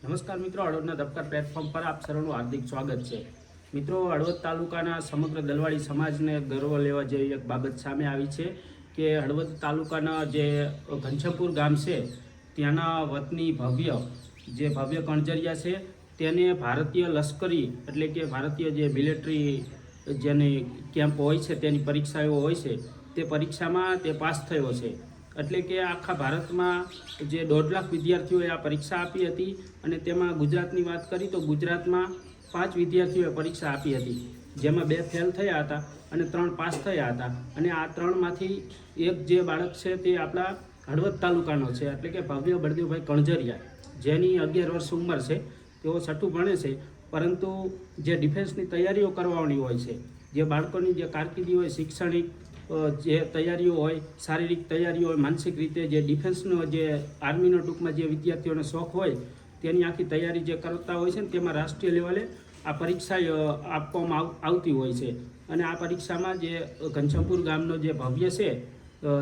નમસ્કાર મિત્રો, હળવદના ધબકાર પ્લેટફોર્મ પર આપ સર્વનું હાર્દિક સ્વાગત છે। મિત્રો, હળવદ તાલુકાના સમગ્ર દલવાડી સમાજને ગર્વ લેવા જેવી એક બાબત સામે આવી છે કે હળવદ તાલુકાના જે ઘનશ્યામપુર ગામ છે ત્યાંના વતની ભવ્ય કણજરિયા છે તેને ભારતીય લશ્કરી એટલે કે ભારતીય જે મિલિટરી જેની કેમ્પ હોય છે તેની પરીક્ષાઓ હોય છે તે પરીક્ષામાં તે પાસ થયો છે। એટલે કે આખા ભારતમાં જે 1.5 લાખ વિદ્યાર્થીઓએ આ પરીક્ષા આપી હતી અને તેમાં ગુજરાતની વાત કરી તો ગુજરાતમાં 5 વિદ્યાર્થીઓએ પરીક્ષા આપી હતી, જેમાં 2 ફેલ થયા હતા અને 3 પાસ થયા હતા। અને આ 3માંથી એક જે બાળક છે તે આપણા હળવદ તાલુકાનો છે, એટલે કે ભવ્ય બળદેવભાઈ કણજરિયા, જેની 11 વર્ષ ઉંમર છે। તેઓ 6ઠું ભણે છે, પરંતુ જે ડિફેન્સની તૈયારીઓ કરવાની હોય છે, જે બાળકોની જે કારકિર્દી હોય, શૈક્ષણિક જે તૈયારીઓ હોય, શારીરિક તૈયારીઓ હોય, માનસિક રીતે જે ડિફેન્સનો જે આર્મીનો ટૂંકમાં જે વિદ્યાર્થીઓને શોખ હોય તેની આખી તૈયારી જે કરતા હોય છે ને તેમાં રાષ્ટ્રીય લેવલે આ પરીક્ષા આપવામાં આવતી હોય છે। અને આ પરીક્ષામાં જે ઘનશ્યામપુર ગામનો જે ભવ્ય છે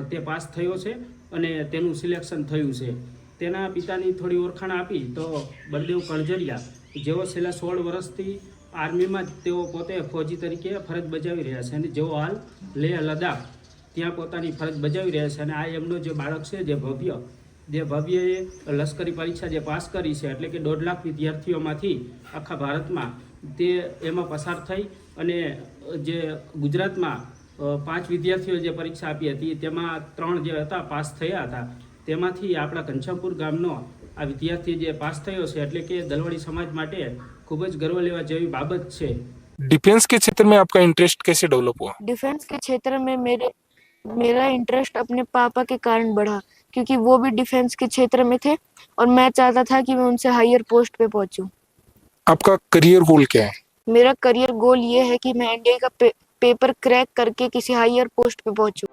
તે પાસ થયો છે અને તેનું સિલેક્શન થયું છે। તેના પિતાની થોડી ઓળખાણ આપી તો બળદેવ કણજરિયા, જેઓ છેલ્લા 16 વર્ષથી આર્મીમાં જ તેઓ પોતે ફૌજી તરીકે ફરજ બજાવી રહ્યા છે અને જેઓ હાલ લેહ લદ્દાખ ત્યાં પોતાની ફરજ બજાવી રહ્યા છે। અને આ એમનો જે બાળક છે જે ભવ્યએ લશ્કરી પરીક્ષા જે પાસ કરી છે, એટલે કે 1.5 લાખ વિદ્યાર્થીઓમાંથી આખા ભારતમાં તે એમાં પસાર થઈ અને જે ગુજરાતમાં 5 વિદ્યાર્થીઓ જે પરીક્ષા આપી હતી તેમાં 3 જે હતા પાસ થયા હતા, તેમાંથી આપણા ઘનશ્યામપુર ગામનો આ વિદ્યાર્થી જે પાસ થયો છે, એટલે કે દલવાડી સમાજ માટે ખૂબ જ ગર્વ લેવા જેવી બાબત છે। डिफेंस के क्षेत्र में आपका इंटरेस्ट कैसे डेवलप हुआ? डिफेंस के क्षेत्र में मेरा इंटरेस्ट अपने पापा के कारण बढ़ा, क्योंकि वो भी डिफेंस के क्षेत्र में थे और मैं चाहता था कि मैं उनसे हायर पोस्ट पे पहुंचूं। आपका करियर गोल क्या है? मेरा करियर गोल ये है कि मैं इंडिया का पेपर क्रैक करके किसी हायर पोस्ट पे पहुंचूं।